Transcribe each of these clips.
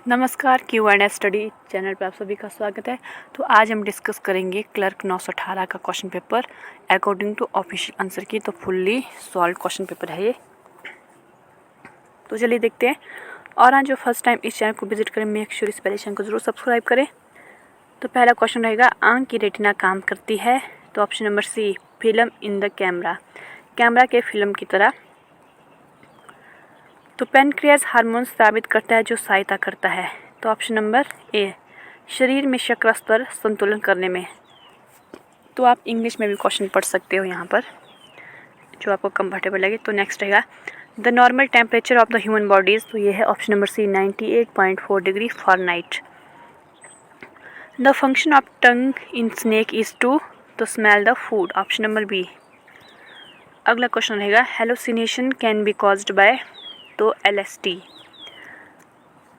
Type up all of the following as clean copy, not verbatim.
नमस्कार, Q&A study channel पर आप सभी का स्वागत है। तो आज हम डिस्कस करेंगे क्लर्क 918 का question paper according to official answer key. तो फुल्ली सॉल्व क्वेश्चन पेपर है ये। तो चलिए देखते हैं। और आज जो फर्स्ट टाइम इस चैनल को विजिट करें, मेक श्योर इस चैनल को जरूर सब्सक्राइब करें। तो पहला क्वेश्चन रहेगा, आंख की रेटिना काम करती है? तो option number C, film in the camera, camera के फिल्म की तरह। तो पेनक्रियाज हार्मोन साबित करता है जो सहायता करता है। तो ऑप्शन नंबर ए, शरीर में शर्करा स्तर संतुलन करने में। तो आप इंग्लिश में भी क्वेश्चन पढ़ सकते हो यहाँ पर, जो आपको कंफर्टेबल लगे। तो नेक्स्ट रहेगा, the normal temperature of the human bodies. तो ये है option number C, 98.4 degree Fahrenheit. The function of tongue in snake is to, तो smell the food. Option number B. अगला क्वेश्चन रहेगा, hallucination can be caused by, तो LSD।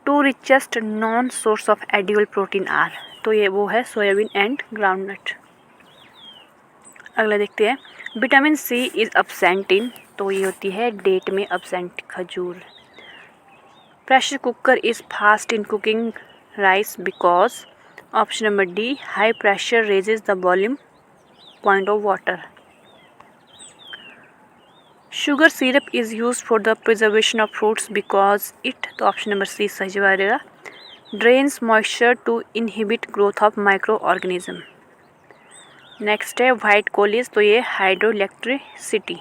To richest known source of edible protein are, तो ये वो है soybean and groundnut. अगला देखते हैं, vitamin C is absent in, तो ये होती है डेट में अब्सेंट खजूर। Pressure cooker is fast in cooking rice because, option number D, high pressure raises the volume point of water. Sugar syrup is use for the preservation of fruits because it, तो option number C सही जवाब रहेगा, drains moisture to inhibit growth of micro organism. Next है white coal is, तो ये hydro electricity.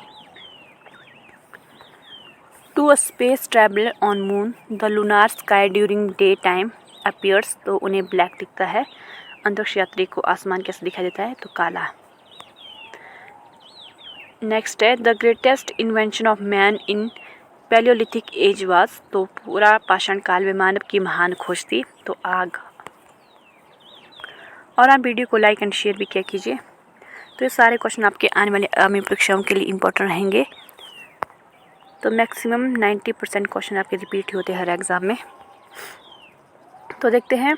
To a space traveller on moon the lunar sky during day time appears, तो उन्हें black दिखता है। अंतरिक्ष यात्री को आसमान कैसे दिखाई देता है? तो काला। नेक्स्ट है, the greatest invention of man in palaeolithic age was, तो पूरा पाषाण काल में मानव की महान खोज थी, तो आग। और आप वीडियो को लाइक एंड शेयर भी किया कीजिए। तो ये सारे क्वेश्चन आपके आने वाले आगामी परीक्षाओं के लिए इम्पोर्टेंट रहेंगे। तो मैक्सिमम 90% क्वेश्चन आपके रिपीट होते हैं हर एग्ज़ाम में। तो देखते हैं,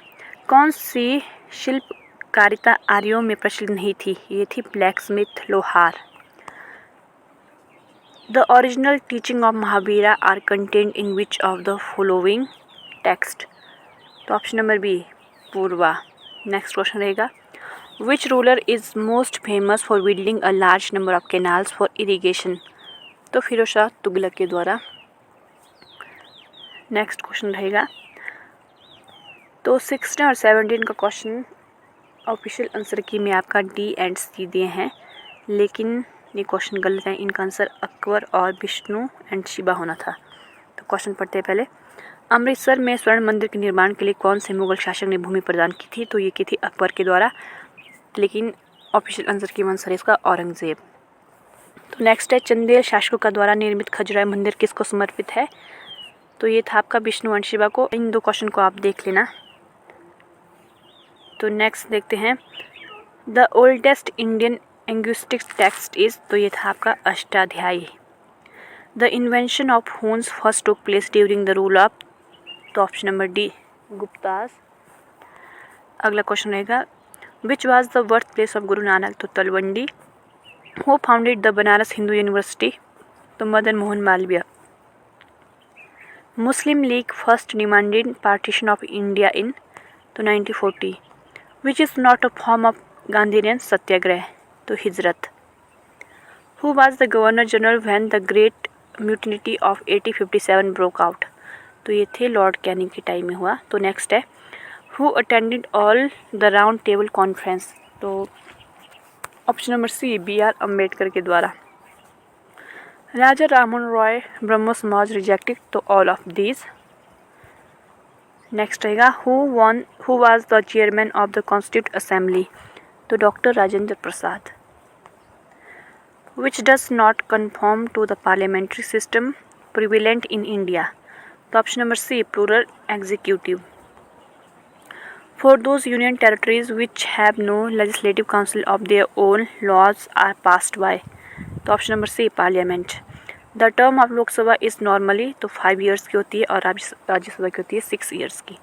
कौन सी शिल्पकारिता आर्यों में प्रचलित नहीं थी? ये थी ब्लैक स्मिथ, लोहार। The original teaching of Mahabharata are contained in which of the following text? तो ऑप्शन नंबर बी, पूर्वा। नेक्स्ट क्वेश्चन रहेगा, which ruler is most famous for building a large number of canals for irrigation? तो फिरोज शाह तुगलक के द्वारा। Next question रहेगा, तो 16 और 17 का question official answer की में आपका डी एंड सी दिए हैं, लेकिन ये क्वेश्चन गलत है। इनका आंसर अकबर और विष्णु एंड शिवा होना था। तो क्वेश्चन पढ़ते हैं पहले, अमृतसर में स्वर्ण मंदिर के निर्माण के लिए कौन से मुगल शासक ने भूमि प्रदान की थी? तो ये की थी अकबर के द्वारा, लेकिन ऑफिशियल आंसर की आंसर है इसका औरंगजेब। तो नेक्स्ट है, चंदेल शासकों का द्वारा निर्मित खजुराहो मंदिर किसको समर्पित है? तो ये था आपका विष्णु एंड शिवा को। इन दो क्वेश्चन को आप देख लेना। तो नेक्स्ट देखते हैं, the oldest Indian linguistic text is, तो ये था आपका Ashtadhyayi. The invention of hones first took place during the rule of, तो ऑप्शन नंबर डी, गुप्तास। अगला क्वेश्चन रहेगा, which was the birth place of Guru Nanak? तो Talwandi. Who founded the Banaras Hindu University? तो Madan Mohan Malaviya. Muslim League first demanded partition of India in, तो 1940। Which is not a form of गांधीरियन सत्याग्रह? तो हिजरत। Who was the governor general when the great mutiny of 1857 broke out? तो ये थे Lord Canning के time में हुआ। तो नेक्स्ट है, who attended all the round table conference? तो option number C, BR Ambedkar के द्वारा। राजा राममोहन रॉय ब्रह्मो समाज रिजेक्टेड? तो ऑल ऑफ दीज। नेक्स्ट रहेगा, who was the chairman of the constitute assembly? तो doctor Rajendra Prasad. Which does not conform to the parliamentary system prevalent in India? तो option number C, plural executive. For those union territories which have no legislative council of their own laws are passed by? तो option number C, parliament. The term of Lok Sabha is normally, तो 5 years की होती है, और राज्यसभा की होती है 6 years की।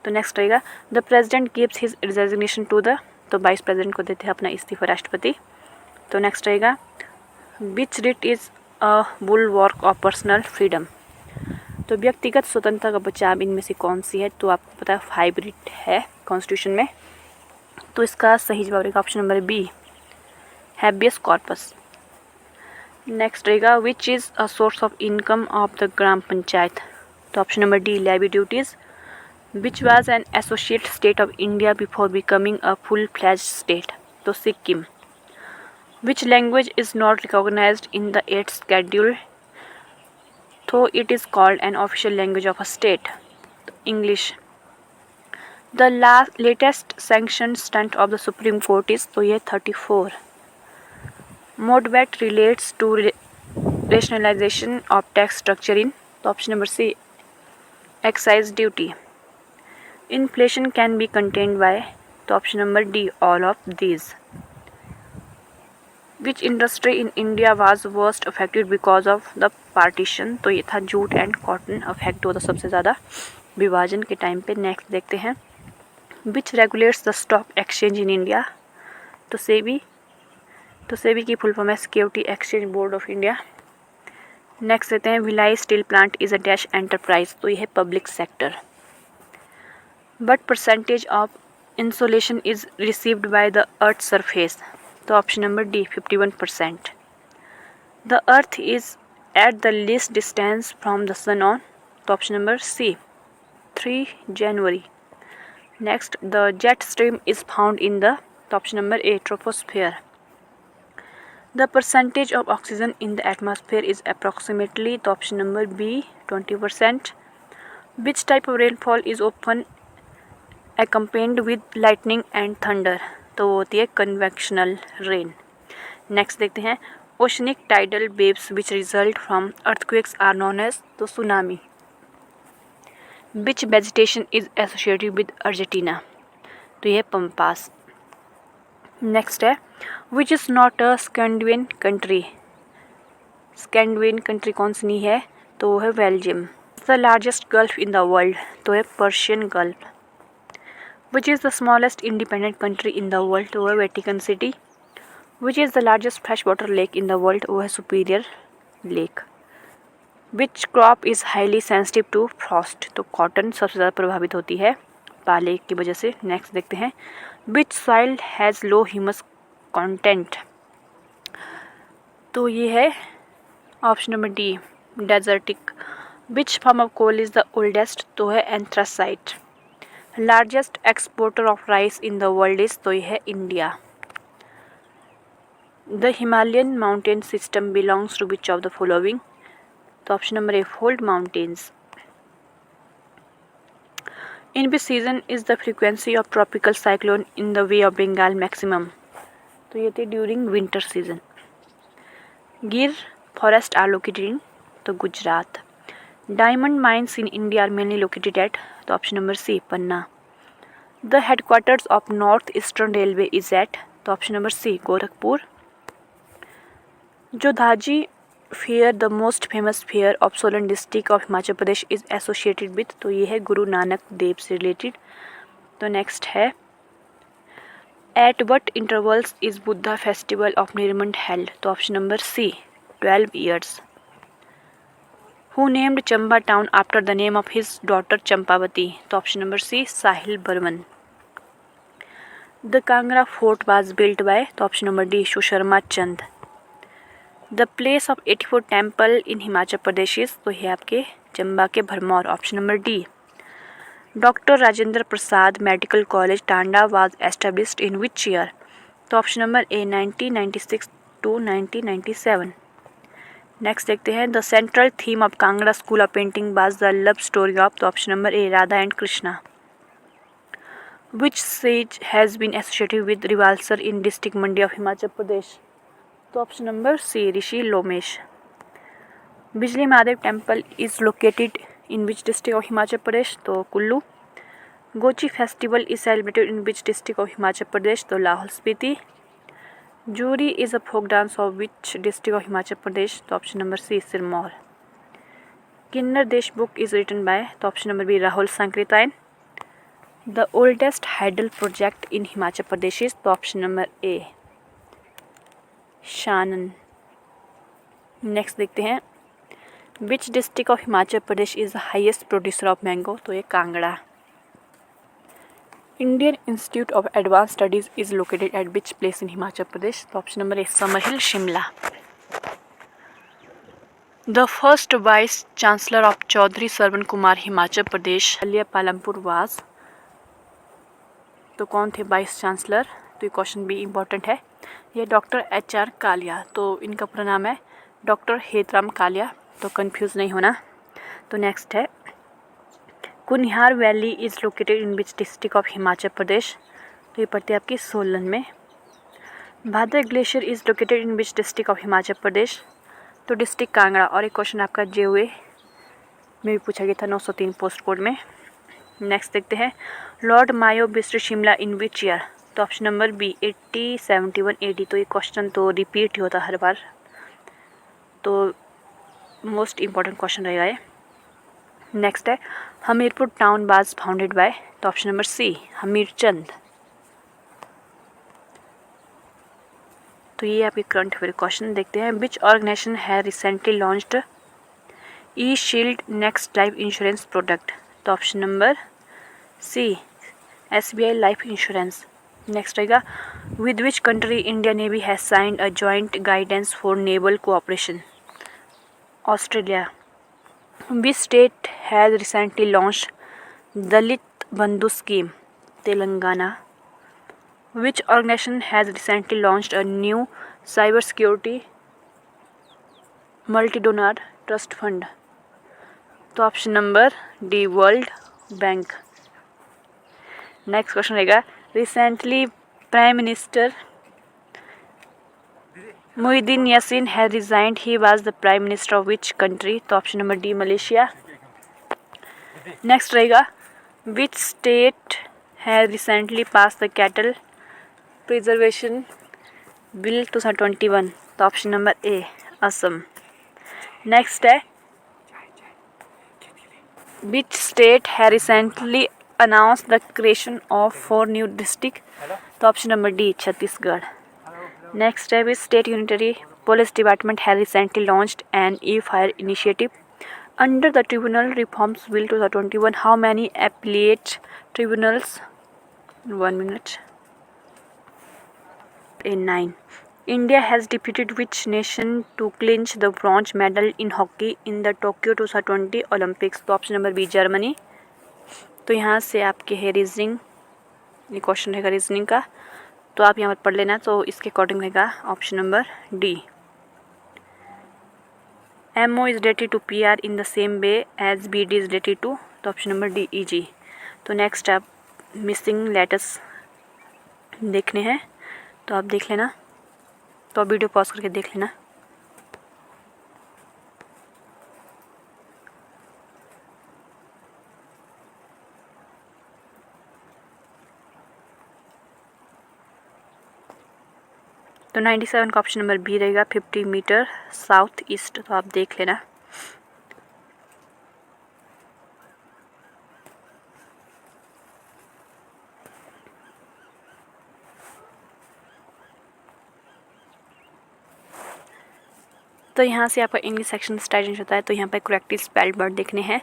तो नेक्स्ट रहेगा, the president gives his resignation to the, तो वाइस प्रेसिडेंट को देते हैं अपना इस्तीफा राष्ट्रपति। तो नेक्स्ट रहेगा, which writ is a bulwark of personal freedom? तो व्यक्तिगत स्वतंत्रता का बचाव इनमें से कौन सी है, तो आपको पता है हाइब्रिड है कॉन्स्टिट्यूशन में। तो इसका सही जवाब रहेगा option number B, habeas corpus. Next रहेगा which is a source of income of the gram panchayat, तो option number D, levy duties. Which was an associate state of India before becoming a full fledged state, तो Sikkim. Which language is not recognized in the 8th schedule, तो it is called an official language of a state, तो English. The latest sanctioned strength of the supreme court is, तो ये 34। MODVAT relates to rationalization of tax structure in, तो option number C, excise duty. Inflation can be contained by, तो option number D, all of these. Which industry in India was worst affected because of the partition, तो ये था jute and cotton affect हुआ था सबसे ज़्यादा विभाजन के टाइम पे। नेक्स्ट देखते हैं which regulates the stock exchange in India, तो सेबी। तो सेबी की फुल फॉर्म है security exchange board of India. Next लेते हैं Bhilai steel plant is a dash enterprise, तो ये है public sector. But percentage of insolation is received by the earth surface, तो option number D, 51%। The earth is at the least distance from the sun on, तो option number C, 3 January. Next the jet stream is found in the, तो option number A, troposphere. The percentage of oxygen in the atmosphere is approximately, तो option number B, 20%. Which type of rainfall is often accompanied with lightning and thunder, तो वो होती है convectional rain. Next देखते हैं oceanic tidal waves which result from earthquakes are known as, तो tsunami. Which vegetation is associated with Argentina, तो ये pampas. Next है which is not a Scandinavian country, Scandinavian country कौन सी नहीं है, तो वो है Belgium. The largest gulf in the world, तो है Persian gulf. Which is the smallest independent country in the world, तो है Vatican city. Which is the largest fresh water lake in the world, वो है superior lake. Which crop is highly sensitive to frost, तो cotton सबसे ज़्यादा प्रभावित होती है पाले की वजह से। नेक्स्ट देखते हैं which soil has low humus content, तो ये है option number D, desertic. Which form of coal is the oldest, तो है anthracite. Largest exporter of rice in the world is, तो ये है India. The Himalayan mountain system belongs to which of the following, तो option number A, fold mountains. In which season is the frequency of tropical cyclone in the Bay of Bengal maximum, तो ये थे during winter season. Gir forest are located in, तो Gujarat. Diamond mines in India are mainly located at, तो option number C, Panna. The headquarters of north eastern railway is at, तो option number C, Gorakhpur. जो धाजी fair the most famous fair of Solan district of Himachal Pradesh is associated with, तो ये है गुरु नानक देव से related. तो next है at what intervals is Buddha festival of Nirmand held, तो option number C, 12 years. Who named Chamba town after the name of his daughter Champavati, तो option number C, Sahil Barman. The Kangra fort was built by, तो option number D, Susharma Chand. The place of 84 temple in Himachal Pradesh is, तो ये आपके चंबा के Bharmour, option number D. Doctor Rajendra Prasad medical college Tanda was established in which year, तो option number A, 1996 to 1997। Next देखते हैं the central theme of Kangra school of painting was the love story of, तो option number A, Radha and Krishna. Which sage has been associated with Rewalsar in district Mandi of Himachal Pradesh, तो option number C, Rishi Lomesh. Bijli Mahadev temple is located in which district of Himachal Pradesh, तो कुल्लू। गोची festival इज सेलिब्रेटेड इन which district of Himachal Pradesh, तो Lahaul Spiti. Jhuri is a folk dance of which district of Himachal Pradesh, तो option number C, Sirmaur. Kinnar Desh book is written by, तो option number B, Rahul Sankrityayan. The oldest hydel project in Himachal Pradesh is, तो option number A, Shanan. Next देखते हैं which district of Himachal Pradesh is the highest producer of mango? तो ये Kangra. Indian institute of advance studies is located at which place in Himachal प्रदेश? तो option number A Summerhill, Shimla. The first vice chancellor of Chaudhary Sarwan Kumar Himachal Pradesh अलिया Palampur was. तो कौन थे vice chancellor? तो ये question भी इम्पोर्टेंट है। ये डॉक्टर HR कालिया। तो इनका पूरा नाम है डॉक्टर हेतराम कालिया, तो कंफ्यूज नहीं होना। तो नेक्स्ट है Kunihar valley is located in which district of Himachal Pradesh? तो ये पड़ती है आपकी सोलन में। Bhadar glacier is located in which district of Himachal Pradesh? तो डिस्ट्रिक्ट कांगड़ा। और एक क्वेश्चन आपका JOA में भी पूछा गया था 903 पोस्ट कोड में। नेक्स्ट देखते हैं Lord Mayo visited Shimla in which year? तो ऑप्शन नंबर B 80, 71, 80। तो ये क्वेश्चन तो रिपीट ही होता हर बार, तो मोस्ट इम्पॉर्टेंट क्वेश्चन रहेगा ये। नेक्स्ट है Hamirpur town was founded by? तो ऑप्शन नंबर C हमीरचंद। तो ये आपके करंट अफेयर क्वेश्चन देखते हैं। विच ऑर्गेनाइजेशन है recently launched e shield next life insurance product? तो option number C SBI life insurance. Next रहेगा with which country India navy has signed a joint guidance for naval cooperation? Australia. Which state has recently launched Dalit Bandhu scheme? Telangana. Which organization has recently launched a new cyber security multi donor trust fund? तो option number D world bank. Next question रहेगा recently prime minister Muhyiddin Yassin has resigned, he was the prime minister of which country? तो option number D Malaysia. Next रहेगा which state has recently pass the cattle preservation bill 2021? तो option number A Assam. Next है which state है recently announce the creation of 4 new district? तो option number D Chhattisgarh. Next है which state unitary police department है recently launched an e fire initiative under the tribunal reforms bill 2021? How many appellate tribunals? 1 minute. 9. India has defeated which nation to clinch the bronze medal in hockey in the Tokyo 2020 Olympics? तो option number B Germany. तो यहाँ से आपके है reasoning, ये question रहेगा reasoning का, तो आप यहाँ पर पढ़ लेना। तो इसके अकॉर्डिंग रहेगा option number D। MO is related to PR in the same way as BD is related to? तो ऑप्शन नंबर D EG। तो नेक्स्ट आप मिसिंग लेटर्स देखने हैं, तो आप देख लेना, तो आप वीडियो पॉज करके देख लेना। तो 97 का ऑप्शन नंबर B रहेगा 50 मीटर साउथ ईस्ट, तो आप देख लेना। तो यहाँ से आपका इंग्लिश सेक्शन स्टार्ट होता है, तो यहाँ पर करेक्टली स्पेल्ड वर्ड देखने हैं,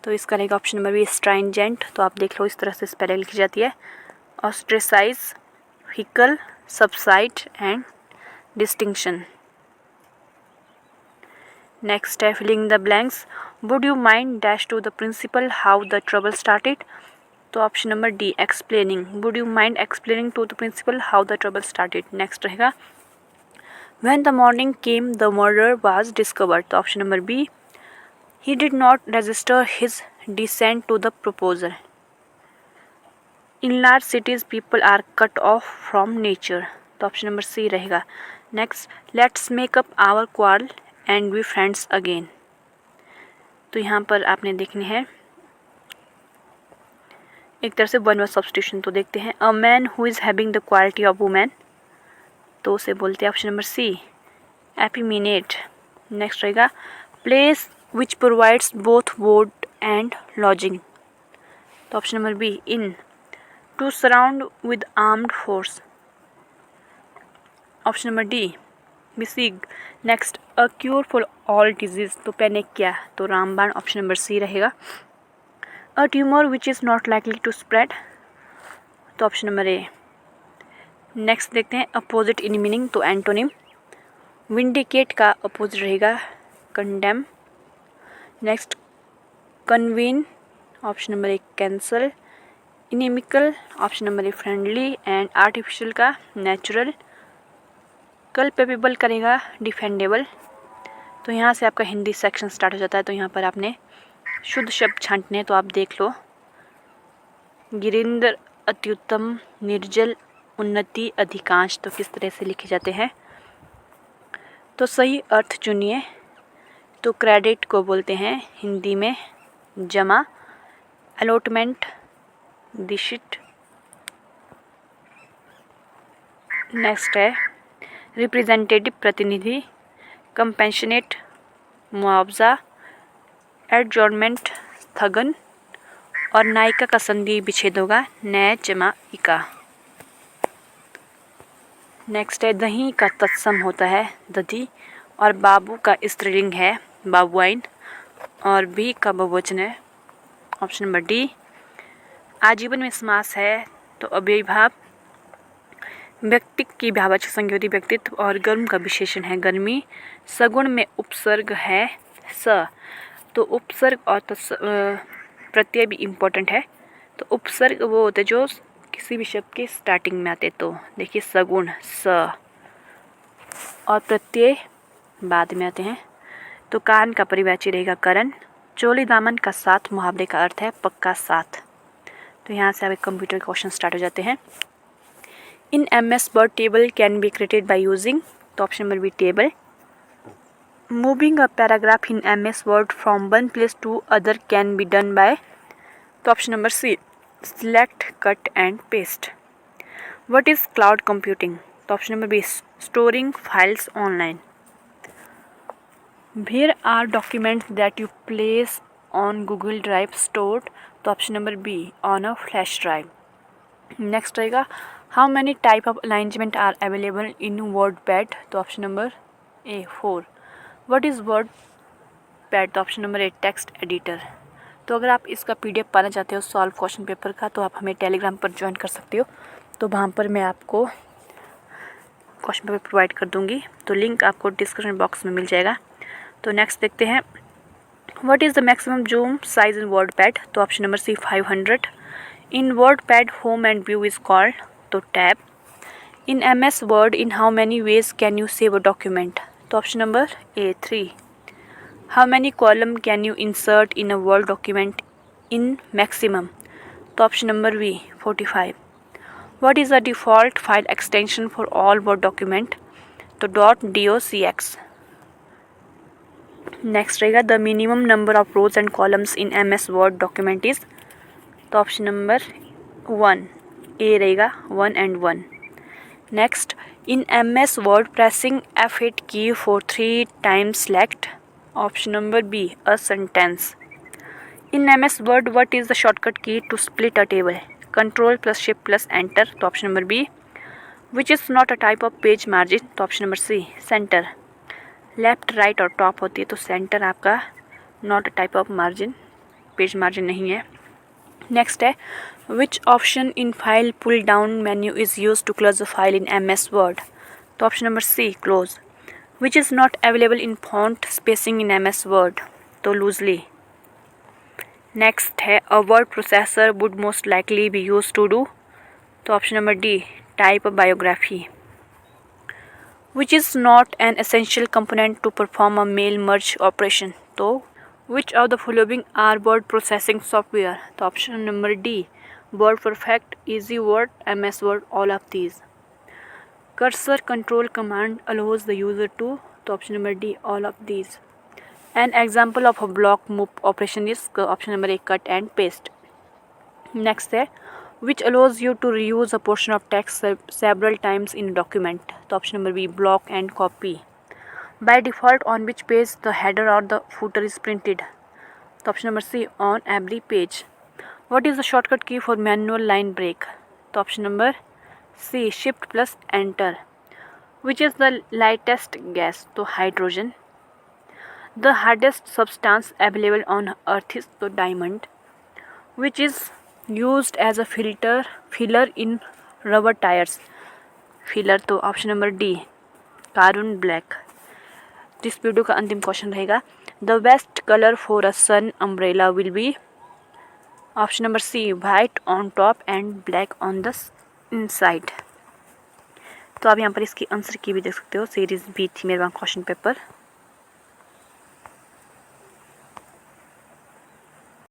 तो इसका रहेगा ऑप्शन नंबर B स्ट्राइंजेंट। तो आप देख लो इस तरह से स्पेलिंग लिखी जाती है, ostracise, vehicle, subside and distinction. Next है filling the blanks, would you mind dash to the principal how the trouble started? तो option number D explaining, would you mind explaining to the principal how the trouble started. Next रहेगा When the morning came, the murderer was discovered. तो option number B he did not register his dissent to the proposal. In large cities, people are cut off from nature. तो option number C रहेगा। Next let's make up our quarrel and be friends again. तो यहाँ पर आपने देखनी है एक तरह से वन वर्ड सब्स्टिट्यूशन। तो देखते हैं a man who is having the quality of woman, तो उसे बोलते हैं ऑप्शन नंबर C एपिमिनेट। नेक्स्ट रहेगा place which provides both board and lodging, तो option number B inn. To surround with armed force, option number D मिसिग। Next, a cure for all disease, तो panacea, तो रामबाण ऑप्शन नंबर सी रहेगा। A tumour which is not likely to spread, तो option number A. Next देखते हैं opposite in meaning, तो antonym. Vindicate का अपोजिट रहेगा condemn. Next, convene option number A cancel. Inimical option number A friendly. And artificial का natural. Culpable करेगा defendable. तो यहाँ से आपका हिंदी सेक्शन स्टार्ट हो जाता है। तो यहाँ पर आपने शुद्ध शब्द छांटने, तो आप देख लो। गिरिंद्र, अत्युत्तम, निर्जल, उन्नति, अधिकांश, तो किस तरह से लिखे जाते हैं। तो सही अर्थ चुनिए। तो क्रेडिट को बोलते हैं हिंदी में जमा। अलॉटमेंट, दिशिट। नेक्स्ट है रिप्रेजेंटेटिव, प्रतिनिधि। कंपेंशनेट, मुआवजा। एडजॉर्नमेंट, स्थगन। और नायिका का संधि विच्छेद होगा नय जमा इका। नेक्स्ट है दही का तत्सम होता है दधी। और बाबू का स्त्रीलिंग है बाबुआइन। और भी का बहुवचन है ऑप्शन नंबर डी। आजीवन में समास है तो अव्ययीभाव। व्यक्ति की भाववाचक संज्ञा होती व्यक्तित्व। और गर्म का विशेषण है गर्मी। सगुण में उपसर्ग है स, तो उपसर्ग और प्रत्यय भी इम्पोर्टेंट है। तो उपसर्ग वो होते जो किसी भी शब्द के स्टार्टिंग में आते, तो देखिए सगुण स, और प्रत्यय बाद में आते हैं। तो कान का परिवाची रहेगा करण। चोली दामन का साथ मुहावरे का अर्थ है पक्का साथ। तो यहाँ से आप कंप्यूटर क्वेश्चन स्टार्ट हो जाते हैं। In MS Word table can be created by using, तो option number B table. Moving a paragraph in MS Word from one place to other can be done by, तो option number C select, cut and paste. What is cloud computing, तो option number B storing files online. Where are documents that you place on Google Drive stored, तो option number B on a flash drive. Next रहेगा how many type of alignment are available in WordPad, तो option number A 4। What is WordPad, तो option number A text editor. तो अगर आप इसका PDF पाना चाहते हो सॉल्व क्वेश्चन पेपर का, तो आप हमें टेलीग्राम पर ज्वाइन कर सकते हो। तो वहाँ पर मैं आपको क्वेश्चन पेपर प्रोवाइड कर दूँगी, तो लिंक आपको डिस्क्रिप्शन बॉक्स में मिल जाएगा। तो नेक्स्ट देखते हैं what is the maximum zoom size in WordPad, तो option number C 500। In WordPad home and view is called, तो tab. In MS Word in how many ways can you save a document, तो option number A 3। How many column can you insert in a Word document in maximum, तो option number B 45। What is the default file extension for all Word document, तो .docx। Next रहेगा the minimum number of rows and columns in MS Word document is, तो option number 1 A रहेगा 1 and 1। Next in MS Word pressing F8 key for 3 times select, option number B a sentence. In MS Word what is the shortcut key to split a table, control plus shift plus enter, तो option number B. Which is not a type of page margin, तो option number C center. Left right और top होती है, तो center आपका not a type of margin, page margin नहीं है। Next है which option in file pull down menu is use to close the file in MS Word, तो option number C close. Which is not available in font spacing in MS Word, तो loosely. Next है a word processor would most likely be use to do, तो option number D type of biography. Which is not an essential component to perform a mail merge operation, तो which of the following are word processing software, तो option number D word perfect, easy word, MS word, all of these। cursor control command allows the user to, तो option number D all of these। an example of a block move operation is, option number A cut and paste। Next है which allows you to reuse a portion of text several times in a document, तो option number B block and copy। by default on which page the header or the footer is printed, तो option number C on every page। what is the shortcut key for manual line break, तो option number C shift plus enter। Which is the lightest gas? तो hydrogen. The hardest substance available on earth is तो diamond. Which is used as a filler in rubber tyres? Filler तो option number D, carbon black. इस video का अंतिम question रहेगा, the best colour for a sun umbrella will be? Option number C, white on top and black on the inside. तो आप यहाँ पर इसकी आंसर की भी देख सकते हो, सीरीज बी थी मेरे पास क्वेश्चन पेपर।